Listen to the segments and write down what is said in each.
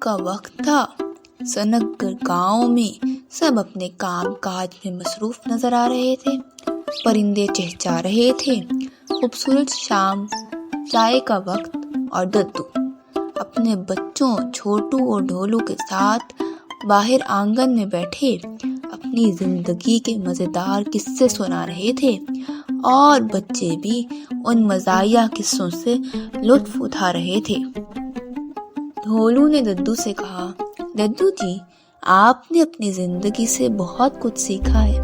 کا وقت تھا۔ سنک گر گاؤں میں سب اپنے کام کاج میں مصروف نظر آ رہے تھے۔ پرندے چہچہا رہے تھے۔ خوبصورت شام، چائے کا وقت، اور ددو اپنے بچوں چھوٹو اور ڈھولو کے ساتھ باہر آنگن میں بیٹھے اپنی زندگی کے مزیدار قصے سنا رہے تھے، اور بچے بھی ان مزاحیہ قصوں سے لطف اٹھا رہے تھے۔ ڈھولو نے ددو سے کہا، ددو جی، آپ نے اپنی زندگی سے بہت کچھ سیکھا ہے،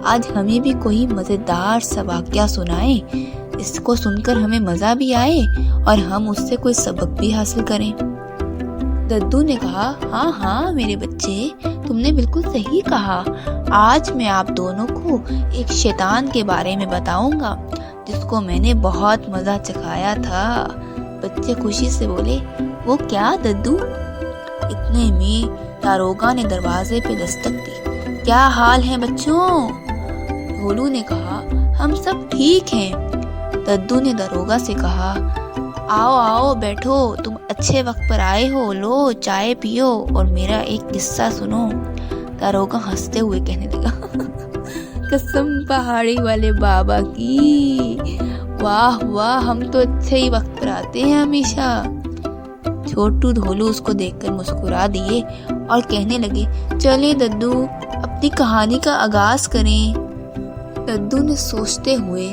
آج ہمیں بھی کوئی مزیدار سا واقعہ سنائیں، اس کو سن کر ہمیں مزہ بھی آئے اور ہم اس سے کوئی سبق بھی حاصل کریں۔ ددو نے کہا، ہاں ہاں میرے بچے، تم نے بالکل صحیح کہا، آج میں آپ دونوں کو ایک شیطان کے بارے میں بتاؤں گا جس کو میں نے بہت مزہ چکھایا تھا۔ بچے خوشی سے بولے، وہ کیا ددو؟ اتنے میں داروغہ نے دروازے پہ دستک دی۔ کیا حال ہے بچوں؟ ڈھولو نے کہا، ہم سب ٹھیک ہیں۔ ددو نے داروغہ سے کہا، آؤ آؤ بیٹھو، تم اچھے وقت پر آئے ہو، لو چائے پیو اور میرا ایک قصہ سنو۔ داروغہ ہنستے ہوئے کہنے لگا، قسم پہاڑی والے بابا کی، واہ واہ، ہم تو اچھے ہی وقت پر آتے ہیں ہمیشہ۔ چھوٹو ڈھولو اس کو دیکھ کر مسکرا دیے اور کہنے لگے، چلیں ددو اپنی کہانی کا آغاز کریں۔ ددو نے سوچتے ہوئے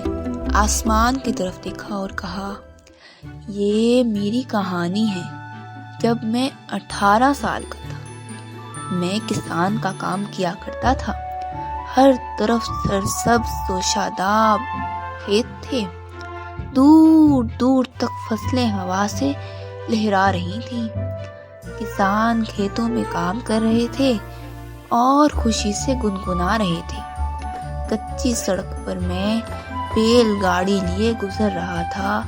آسمان کی طرف دیکھا اور کہا، یہ میری کہانی ہے۔ جب میں 18 سال کا تھا، میں کسان کا کام کیا کرتا تھا۔ ہر طرف سرسبز و شاداب کھیت تھے، دور دور تک فصلیں ہوا سے لہرا رہی تھیں۔ کسان کھیتوں میں کام کر رہے تھے اور خوشی سے گنگنا رہے تھے۔ کچی سڑک پر میں بیل گاڑی لیے گزر رہا تھا۔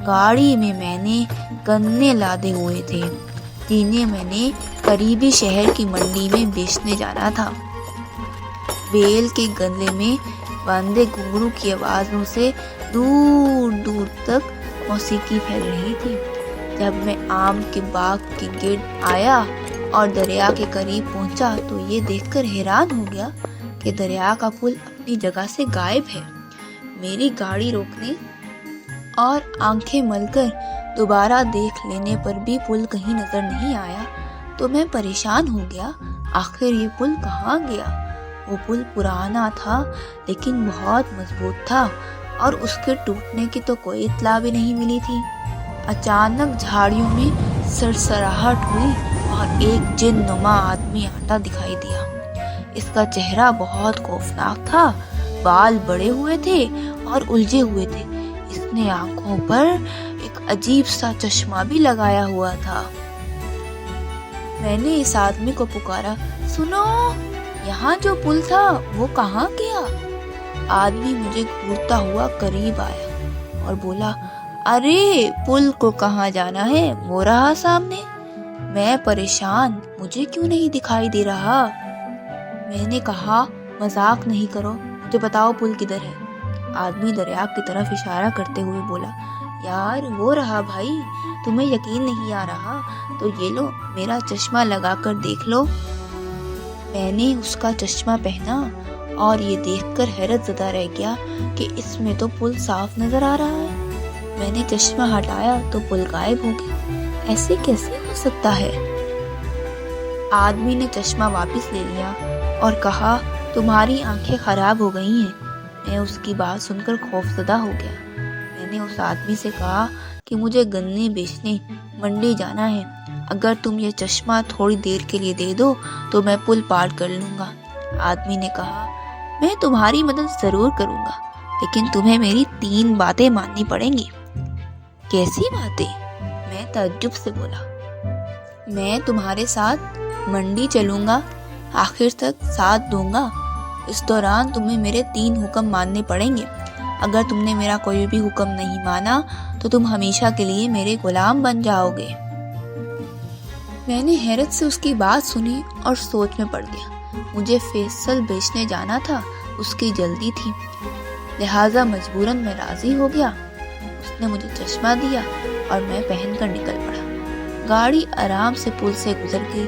گاڑی میں میں نے گنے لادے ہوئے تھے جنہیں میں نے قریبی شہر کی منڈی میں بیچنے جانا تھا۔ بیل کے گلے میں باندھے گھنگرو کی آوازوں سے دور دور تک موسیقی پھیل رہی تھی۔ جب میں آم کے باغ کے گرد آیا اور دریا کے قریب پہنچا تو یہ دیکھ کر حیران ہو گیا کہ دریا کا پل اپنی جگہ سے غائب ہے۔ میری گاڑی روکنے اور آنکھیں مل کر دوبارہ دیکھ لینے پر بھی پل کہیں نظر نہیں آیا تو میں پریشان ہو گیا، آخر یہ پل کہاں گیا؟ وہ پل پرانا تھا لیکن بہت مضبوط تھا اور اس کے ٹوٹنے کی تو کوئی اطلاع بھی نہیں ملی تھی۔ اچانک جھاڑیوں میں سرسراہٹ ہوئی اور ایک جن نما آدمی آتا دکھائی دیا۔ اس کا چہرہ بہت خوفناک تھا، بال بڑے ہوئے تھے اور الجھے ہوئے تھے۔ اس نے آنکھوں پر ایک عجیب سا چشمہ بھی لگایا ہوا تھا۔ میں نے اس آدمی کو پکارا، سنو، یہاں جو پل تھا وہ کہاں گیا؟ آدمی مجھے گھورتا ہوا قریب آیا اور بولا، ارے پل کو کہاں جانا ہے، وہ رہا سامنے۔ میں پریشان، مجھے کیوں نہیں دکھائی دے رہا؟ میں نے کہا، مذاق نہیں کرو، مجھے بتاؤ پل کدھر ہے؟ آدمی دریا کی طرف اشارہ کرتے ہوئے بولا، یار وہ رہا بھائی، تمہیں یقین نہیں آ رہا تو یہ لو میرا چشمہ لگا کر دیکھ لو۔ میں نے اس کا چشمہ پہنا اور یہ دیکھ کر حیرت زدہ رہ گیا کہ اس میں تو پل صاف نظر آ رہا ہے۔ میں نے چشمہ ہٹایا تو پل غائب ہو گیا۔ ایسے کیسے ہو سکتا ہے؟ آدمی نے چشمہ واپس لے لیا اور کہا، تمہاری آنکھیں خراب ہو گئی ہیں۔ میں اس کی بات سن کر خوفزدہ ہو گیا۔ میں نے اس آدمی سے کہا کہ مجھے گنے بیچنے منڈی جانا ہے، اگر تم یہ چشمہ تھوڑی دیر کے لیے دے دو تو میں پل پار کر لوں گا۔ آدمی نے کہا، میں تمہاری مدد ضرور کروں گا لیکن تمہیں میری 3 باتیں ماننی پڑیں گی۔ کیسی باتیں؟ میں تعجب سے بولا۔ میں تمہارے ساتھ منڈی چلوں گا، آخر تک ساتھ دوں گا۔ اس دوران تمہیں میرے 3 حکم ماننے پڑیں گے۔ اگر تم نے میرا کوئی بھی حکم نہیں مانا تو تم ہمیشہ کے لیے میرے غلام بن جاؤ گے۔ میں نے حیرت سے اس کی بات سنی اور سوچ میں پڑ گیا۔ مجھے فیصل بیچنے جانا تھا، اس کی جلدی تھی، لہٰذا مجبوراً میں راضی ہو گیا۔ اس نے مجھے چشمہ دیا اور میں پہن کر نکل پڑا۔ گاڑی آرام سے پل سے گزر گئی۔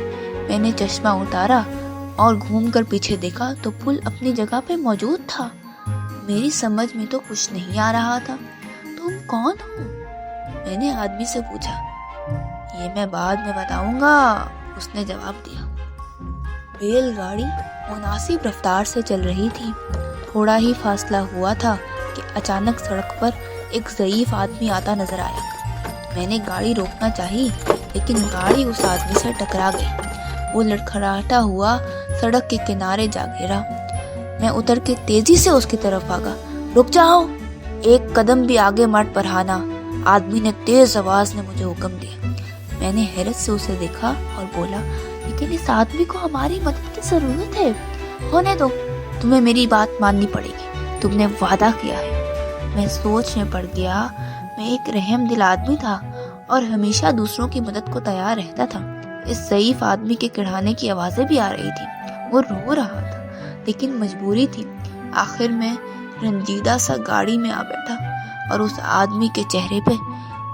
میں نے چشمہ اتارا اور گھوم کر پیچھے دیکھا تو پل اپنی جگہ پہ موجود تھا۔ میری سمجھ میں تو کچھ نہیں آ رہا تھا۔ تم کون ہو؟ میں نے آدمی سے پوچھا۔ یہ میں بعد میں بتاؤں گا، اس نے جواب دیا۔ بیل گاڑی مناسب رفتار سے چل رہی تھی۔ تھوڑا ہی فاصلہ ہوا تھا کہ اچانک سڑک پر ایک ضعیف آدمی آتا نظر آیا۔ میں نے گاڑی روکنا چاہی لیکن گاڑی اس آدمی سے ٹکرا گئی۔ وہ لڑکھڑاتا ہوا سڑک کے کنارے جا گرا۔ میں اتر کے تیزی سے اس کی طرف بھاگا۔ رک جاؤ، ایک قدم بھی آگے مت بڑھانا، آدمی نے تیز آواز میں مجھے حکم دیا۔ میں نے حیرت سے اسے دیکھا اور بولا، لیکن اس آدمی کو ہماری مدد کی ضرورت ہے۔ ہونے دو، تمہیں میری بات ماننی پڑے گی، تم نے وعدہ کیا ہے۔ میں سوچ میں پڑ گیا۔ میں ایک رحم دل آدمی تھا اور ہمیشہ دوسروں کی مدد کو تیار رہتا تھا۔ اس ضعیف آدمی کے کڑھانے کی آوازیں بھی آ رہی تھی۔ وہ رو رہا تھا لیکن مجبوری تھی۔ آخر میں رنجیدہ سا گاڑی میں آ بیٹھا اور اس آدمی کے چہرے پہ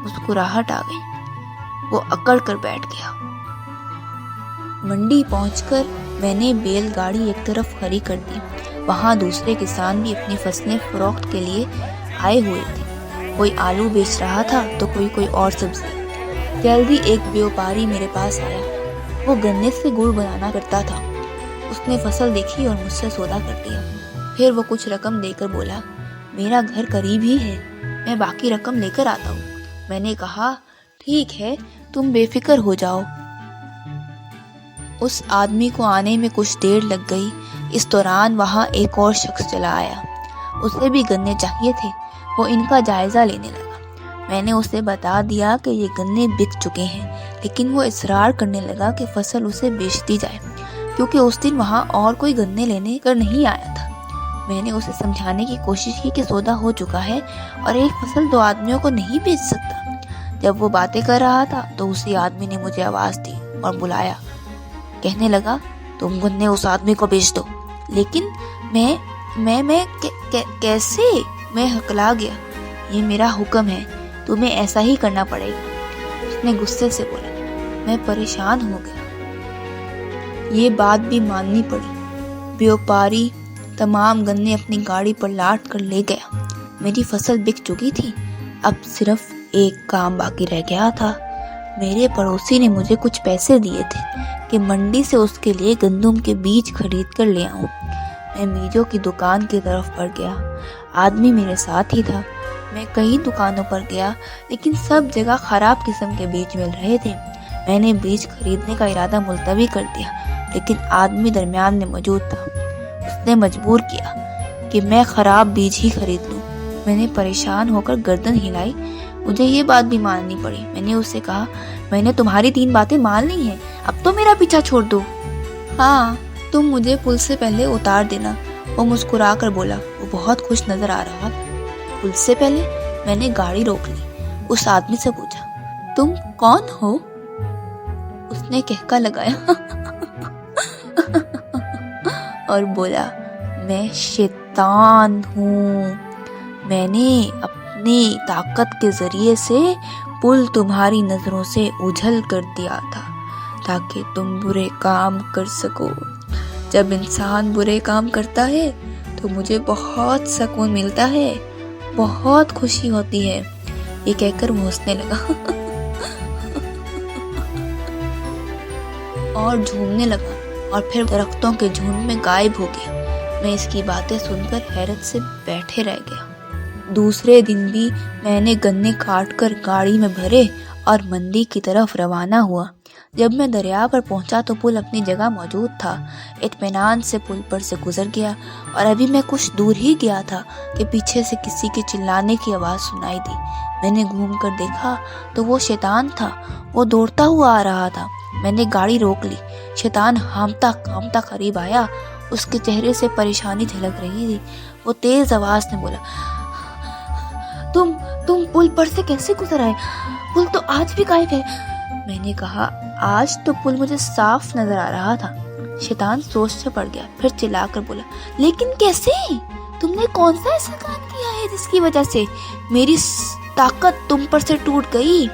مسکراہٹ آ گئی۔ وہ اکڑ کر بیٹھ گیا۔ منڈی پہنچ کر میں نے بیل گاڑی ایک طرف کھڑی کر دی۔ وہاں دوسرے کسان بھی اپنی فصلیں فروخت کے لیے آئے ہوئے تھے۔ کوئی آلو بیچ رہا تھا تو کوئی اور سبزی۔ جلدی ایک بیوپاری میرے پاس آیا۔ وہ گنے سے گڑ بنانا کرتا تھا۔ اس نے فصل دیکھی اور مجھ سے سودا کر دیا۔ پھر وہ کچھ رقم دے کر بولا، میرا گھر قریب ہی ہے، میں باقی رقم لے کر آتا ہوں۔ میں نے کہا، ٹھیک ہے، تم بے فکر ہو جاؤ۔ اس آدمی کو آنے میں کچھ دیر لگ گئی۔ اس دوران وہاں ایک اور شخص چلا آیا۔ اسے بھی گنے چاہیے تھے۔ وہ ان کا جائزہ لینے لگا۔ میں نے اسے بتا دیا کہ یہ گنے بک چکے ہیں، لیکن وہ اصرار کرنے لگا کہ فصل اسے بیچ دی جائے کیونکہ اس دن وہاں اور کوئی گنے لینے کر نہیں آیا تھا۔ میں نے اسے سمجھانے کی کوشش کی کہ سودا ہو چکا ہے اور ایک فصل دو آدمیوں کو نہیں بیچ سکتا۔ جب وہ باتیں کر رہا تھا تو اسی آدمی نے مجھے آواز دی اور بلایا۔ کہنے لگا، تم گنے اس آدمی کو بیچ دو۔ لیکن میں کیسے؟ میں ہکلا گیا۔ یہ میرا حکم ہے، تمہیں ایسا ہی کرنا پڑے گا۔ اس نے غصے سے بولا۔ میں پریشان ہو گیا۔ یہ بات بھی ماننی پڑی۔ بیوپاری تمام گنے اپنی گاڑی پر لاٹ کر لے گیا۔ میری فصل بک چکی تھی۔ اب صرف ایک کام باقی رہ گیا تھا۔ میرے پڑوسی نے مجھے کچھ پیسے دیے تھے کہ منڈی سے اس کے لیے گندم کے بیج خرید کر لے آؤں۔ میں بیجوں کی دکان کی طرف بڑھ گیا۔ آدمی میرے ساتھ ہی تھا۔ میں کئی دکانوں پر گیا لیکن سب جگہ خراب قسم کے بیج مل رہے تھے۔ میں نے بیج خریدنے کا ارادہ ملتوی کر دیا لیکن آدمی درمیان میں موجود تھا۔ اس نے مجبور کیا کہ میں خراب بیج ہی خرید لوں۔ میں نے پریشان ہو کر گردن ہلائی۔ مجھے یہ بات بھی ماننی پڑی۔ میں نے اس سے کہا، میں نے تمہاری 3 باتیں مان لی ہیں، اب تو میرا پیچھا چھوڑ دو۔ ہاں، تم مجھے پل سے پہلے اتار دینا۔ وہ مسکرا کر بولا۔ وہ بہت خوش نظر آ رہا تھا۔ پل سے پہلے؟ میں نے گاڑی روک لی۔ اس آدمی سے پوچھا، تم کون ہو؟ اس نے کہکا لگایا اور بولا، میں شیطان ہوں۔ میں نے اپنی طاقت کے ذریعے سے پل تمہاری نظروں سے اجھل کر دیا تھا تاکہ تم برے کام کر سکو۔ جب انسان برے کام کرتا ہے تو مجھے بہت سکون ملتا ہے، بہت خوشی ہوتی ہے۔ یہ کہہ کر وہ ہنسنے لگا اور جھومنے لگا اور پھر درختوں کے جھنڈ میں غائب ہو گیا۔ میں اس کی باتیں سن کر حیرت سے بیٹھے رہ گیا۔ دوسرے دن بھی میں نے گنے کاٹ کر گاڑی میں بھرے اور منڈی کی طرف روانہ ہوا۔ جب میں دریا پر پہنچا تو پل اپنی جگہ موجود تھا۔ اطمینان سے پل پر سے گزر گیا اور ابھی میں کچھ دور ہی گیا تھا کہ پیچھے سے کسی کے چلانے کی آواز سنائی دی۔ میں نے گھوم کر دیکھا تو وہ شیطان تھا۔ وہ دوڑتا ہوا آ رہا تھا۔ میں نے گاڑی روک لی۔ شیطان ہامتا کامتا قریب آیا۔ اس کے چہرے سے پریشانی جھلک رہی تھی۔ وہ تیز آواز میں بولا، تم پل پر سے کیسے گزر آئے؟ پل تو آج بھی غائب ہے۔ میں نے کہا، آج تو پل مجھے صاف نظر آ رہا تھا۔ شیطان سوچ سے پڑ گیا، پھر چلا کر بولا، لیکن کیسے؟ تم نے کون سا ایسا کام کیا ہے جس کی وجہ سے میری طاقت تم پر سے ٹوٹ گئی؟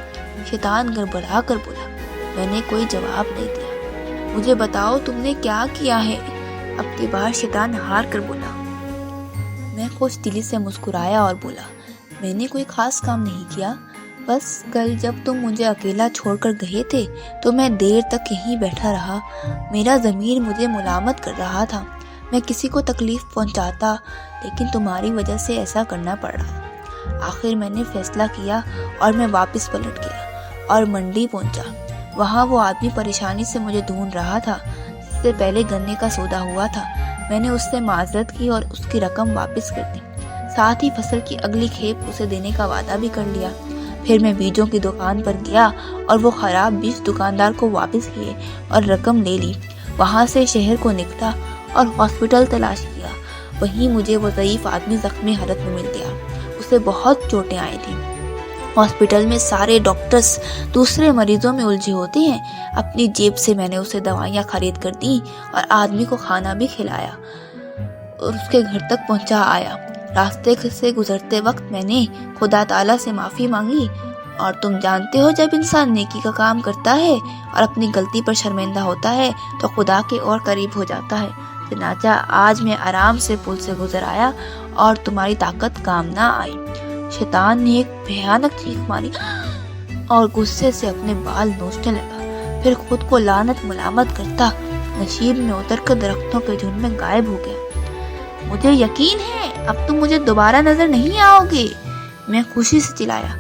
شیطان گڑبڑا کر بولا، میں نے کوئی جواب نہیں دیا۔ مجھے بتاؤ تم نے کیا کیا ہے؟ اب کی بار شیطان ہار کر بولا۔ میں خوش دلی سے مسکرایا اور بولا، میں نے کوئی خاص کام نہیں کیا، بس کل جب تم مجھے اکیلا چھوڑ کر گئے تھے تو میں دیر تک یہیں بیٹھا رہا۔ میرا ضمیر مجھے ملامت کر رہا تھا، میں کسی کو تکلیف پہنچاتا، لیکن تمہاری وجہ سے ایسا کرنا پڑ رہا۔ آخر میں نے فیصلہ کیا اور میں واپس پلٹ گیا اور منڈی پہنچا۔ وہاں وہ آدمی پریشانی سے مجھے ڈھونڈ رہا تھا جس سے پہلے گنے کا سودا ہوا تھا۔ میں نے اس سے معذرت کی اور اس کی رقم واپس کر دی، ساتھ ہی فصل کی اگلی کھیپ اسے دینے کا وعدہ بھی کر لیا۔ پھر میں بیجوں کی دکان پر گیا اور وہ خراب بیج دکاندار کو واپس کیے اور رقم لے لی۔ وہاں سے شہر کو نکلا اور ہاسپٹل تلاش کیا۔ وہیں مجھے وہ ضعیف آدمی زخمی حالت میں مل گیا، اسے بہت چوٹیں آئی تھیں۔ ہاسپٹل میں سارے ڈاکٹرز دوسرے مریضوں میں الجھے ہوتے ہیں۔ اپنی جیب سے میں نے اسے دوائیاں خرید کر دیں اور آدمی کو کھانا بھی کھلایا اور اس کے گھر تک پہنچا آیا۔ راستے سے گزرتے وقت میں نے خدا تعالیٰ سے معافی مانگی، اور تم جانتے ہو جب انسان نیکی کا کام کرتا ہے اور اپنی غلطی پر شرمندہ ہوتا ہے تو خدا کے اور قریب ہو جاتا ہے۔ چنانچہ آج میں آرام سے پل سے گزر آیا اور تمہاری طاقت کام نہ آئی۔ شیطان نے ایک بھیانک چیخ ماری اور غصے سے اپنے بال نوچنے لگا، پھر خود کو لعنت ملامت کرتا نشیب میں اتر کر درختوں کے جھنڈ میں غائب ہو گیا۔ مجھے یقین ہے اب تم مجھے دوبارہ نظر نہیں آؤ گے، میں خوشی سے چلایا۔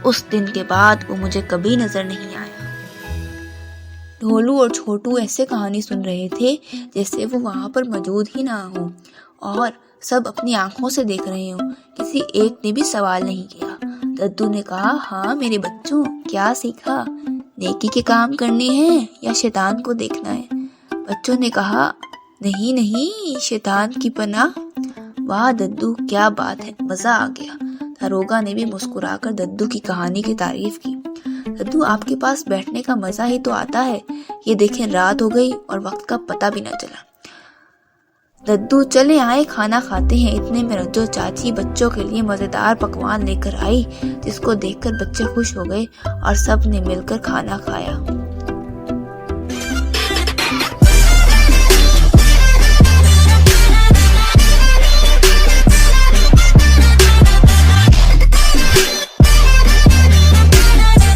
اس دن کے بعد وہ مجھے کبھی نظر نہیں آیا۔ ڈھولو اور چھوٹو ایسے کہانی سن رہے تھے جیسے وہ وہاں پر موجود ہی نہ ہوں اور سب اپنی آنکھوں سے دیکھ رہے ہوں۔ کسی ایک نے بھی سوال نہیں کیا۔ ددو نے کہا، ہاں میرے بچوں، کیا سیکھا؟ نیکی کے کام کرنے ہیں یا شیطان کو دیکھنا ہے؟ بچوں نے کہا، نہیں شیطان کی پناہ۔ واہ ددو، کیا بات ہے، مزہ آ گیا۔ داروغہ نے بھی مسکرا کر ددو کی کہانی کی تعریف کی۔ ددو، آپ کے پاس بیٹھنے کا مزہ ہی تو آتا ہے۔ یہ دیکھیں رات ہو گئی اور وقت کا پتہ بھی نہ چلا۔ ددو، چلے آئے کھانا کھاتے ہیں۔ اتنے میں رجو چاچی بچوں کے لیے مزیدار پکوان لے کر آئی، جس کو دیکھ کر بچے خوش ہو گئے اور سب نے مل کر کھانا کھایا۔